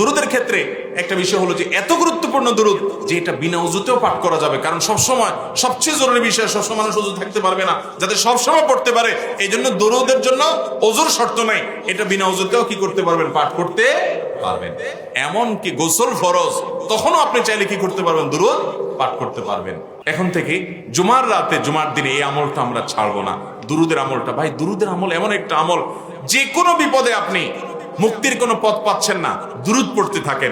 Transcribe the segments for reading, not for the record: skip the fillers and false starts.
দুরুদের ক্ষেত্রে একটা বিষয় হলো যে এত গুরুত্বপূর্ণ দুরুদ যে এটা বিনা উযুতেও পাঠ করা যাবে, কারণ সবসময় সবচেয়ে জরুরি বিষয়, সবসময় মানুষ উযু থাকতে পারবে না, যাতে সবসময় পড়তে পারে। এই জন্য দুরুদের জন্য ওযুর শর্ত নাই, এটা বিনা উযুতেও কি করতে পারবেন, পাঠ করতে পারবেন। এমন কি গোসল ফরজ, তখনও আপনি চাইলে কি করতে পারবেন, দুরুদ পাঠ করতে পারবেন। এখন থেকে জুমার রাতে, জুমার দিনে এই আমলটা আমরা ছাড়বো না, দুরুদের আমলটা। ভাই, দুরুদের আমল এমন একটা আমল, যে কোনো বিপদে আপনি মুক্তির কোনো পথ পাচ্ছেন না, দুরুদ পড়তে থাকেন,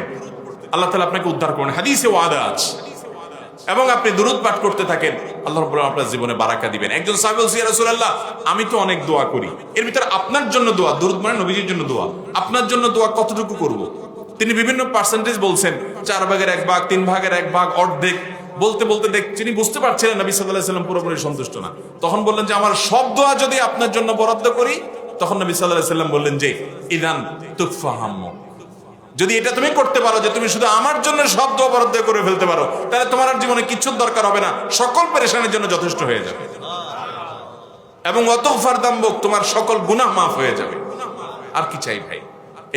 আল্লাহ তাআলা আপনাকে উদ্ধার করবেন, হাদিসে ওয়াদা আছে। এবং আপনি দুরুদ পাঠ করতে থাকেন, আল্লাহ রাব্বুল আলামিন আপনার জীবনে বারাকা দিবেন। একজন সাহাবী বলছে, ইয়া রাসূলুল্লাহ, আমি তো অনেক দোয়া করি, এর ভিতরে আপনার জন্য দোয়া, দুরুদ মানে নবীজির জন্য দোয়া, আপনার জন্য দোয়া কতটুকু করব? তিনি বিভিন্ন পার্সেন্টেজ বলছেন, 4 ভাগের 1 ভাগ, 3 ভাগের 1 ভাগ, অর্ধেক। বলতে বলতে তিনি বুঝতে পারছিলেন নবী সাল্লাল্লাহু আলাইহি ওয়াসাল্লাম পুরোপুরি সন্তুষ্ট না। তখন বললেন যে, আমার সব দোয়া যদি আপনার জন্য বরাদ্দ করি? তখন নবী সাল্লাল্লাহু আলাইহি ওয়াসাল্লাম বললেন যে, ইদান তুকফা হাম্মুক, যদি এটা তুমি করতে পারো যে তুমি শুধু আমার জন্য সব দোয়া বরাদ্দ করে ফেলতে পারো, তাহলে তোমার আর জীবনে কিচ্ছুর দরকার হবে না, সকল পেরেশানির জন্য যথেষ্ট হয়ে যাবে। এবং ওয়াতগফার যামবুক, তোমার সকল গুনাহ মাফ হয়ে যাবে। আর কি চাই ভাই?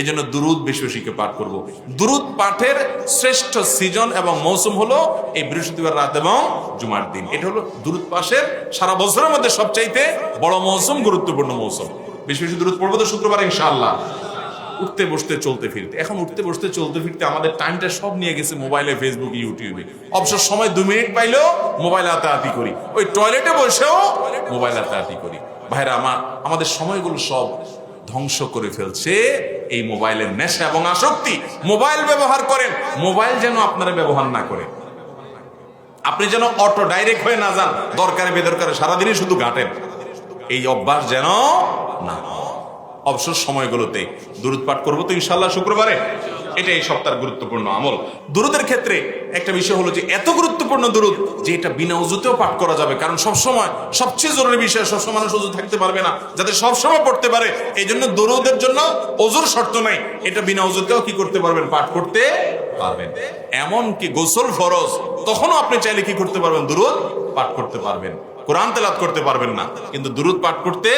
এই জন্য দুরুদ বেশি বেশি পাঠ করব। দুরুদ পাঠের শ্রেষ্ঠ সিজন এবং মৌসুম হলো এই বৃহস্পতিবার রাত এবং জুমার দিন। এটা হলো দুরুদ পাঠের সারা বছরের মধ্যে সবচাইতে বড় মৌসুম, গুরুত্বপূর্ণ মৌসুম। বেশি বেশি দুরুদ পড়বো তো শুক্রবার ইনশাআল্লাহ। উঠতে বসতে চলতে ফিরতে, এখন উঠতে বসতে চলতে ফিরতে আমাদের টাইমটা সব নিয়ে গেছে মোবাইলে, ফেসবুকে, ইউটিউবে। অবসর সময় 2 মিনিট পাইলেও মোবাইল হাতাহাতি করি, ওই টয়লেটে বসেও মোবাইল হাতাহাতি করি। ভাইরা আমার, আমাদের সময়গুলো সব ধ্বংস করে ফেলছে এই মোবাইলের নেশা এবং আসক্তি। মোবাইল ব্যবহার করেন, মোবাইল যেন আপনারা ব্যবহার না করেন। আপনি যেন অটো ডাইরেক্ট হয়ে না যান, দরকারে বেদরকারে সারাদিনই শুধু ঘাটেন, এই অভ্যাস যেন না। অবসর সময়গুলোতে দুরুদ পাঠ করবো তো ইনশাআল্লাহ শুক্রবারে, এটা এই সপ্তাহের গুরুত্বপূর্ণ আমল। দুরুদের ক্ষেত্রে একটা বিষয় হলো যে এত গুরুত্বপূর্ণ দুরুদ যে এটা বিনা উযুতেও পাঠ করা যাবে, কারণ সবসময় সবচেয়ে জরুরি বিষয়, সবসময় মানুষ উযু থাকতে পারবে না, যাতে সবসময় পড়তে পারে। এই জন্য দুরুদের জন্য ওযুর শর্ত নাই, এটা বিনা উযুতেও কি করতে পারবেন, পাঠ করতে পারবেন। এমন কি গোসল ফরজ, তখনও আপনি চাইলে কি করতে পারবেন, দুরুদ পাঠ করতে পারবেন। কোরআন তেলাওয়াত করতে পারবেন না, কিন্তু দুরুদ পাঠ করতে,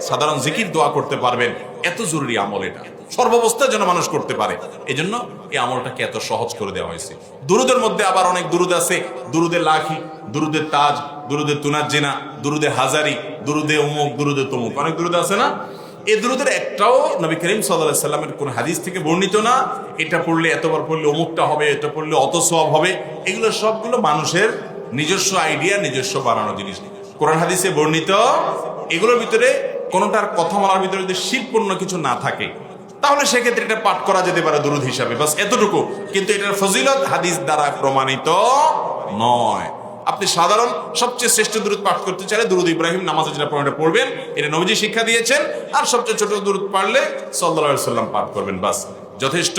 সাধারণ জিকির দোয়া করতে পারবেন। এত জরুরি আমল এটা, সর্বাবস্থায় যেন মানুষ করতে পারে। এই জন্য এই আমলটাকে এত সহজ করে দেওয়া হয়েছে। দুরুদের মধ্যে আবার অনেক দুরুদ আছে, দুরুদে লাখি, দুরুদে তাজ, দুরুদে তুনাজ্জিনা, দুরুদে হাজারি, দুরুদে অমুক, দুরুদে তমুক, অনেক দুরুদ আছে না? এই দুরুদের একটাও নবী করিম সাল্লাল্লাহু আলাইহি সাল্লামের কোন হাদিস থেকে বর্ণিত না, এটা পড়লে এতবার পড়লে অমুকটা হবে, এটা পড়লে অত সওয়াব হবে। এগুলো সবগুলো মানুষের নিজস্ব আইডিয়া, নিজস্ব বানানো জিনিস। কোরআন হাদিসে বর্ণিত এগুলোর ভিতরে কোনটার কথা বলার ভিতরে যদি শিরকপূর্ণ কিছু না থাকে, তাহলে সেক্ষেত্রে এটা পাঠ করা যেতে পারে দুরুদ হিসাবে, বাস এতটুকু। কিন্তু এটার ফজিলত হাদিস দ্বারা প্রমাণিত নয়। আপনি সাধারণ সবচেয়ে শ্রেষ্ঠ দুরুদ পাঠ করতে চাইলে দুরুদ ইব্রাহিম, নামাজে যেটা পড়বেন, এটা নবীজি শিক্ষা দিয়েছেন। আর সবচেয়ে ছোট দুরুদ পারলে সাল্লাল্লাহু আলাইহি সাল্লাম পাঠ করবেন, বাস যথেষ্ট।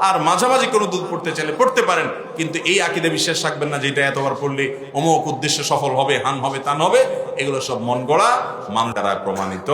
আর মাঝামাঝি কোনো দুরুদ পড়তে চাইলে পড়তে পারেন, কিন্তু এই আকীদা বিশ্বাস রাখবেন না যে এটা এতবার পড়লে অমুক উদ্দেশ্য সফল হবে, হান হবে, তান হবে। এগুলো সব মন গড়া, মানুষ দ্বারা প্রমাণিত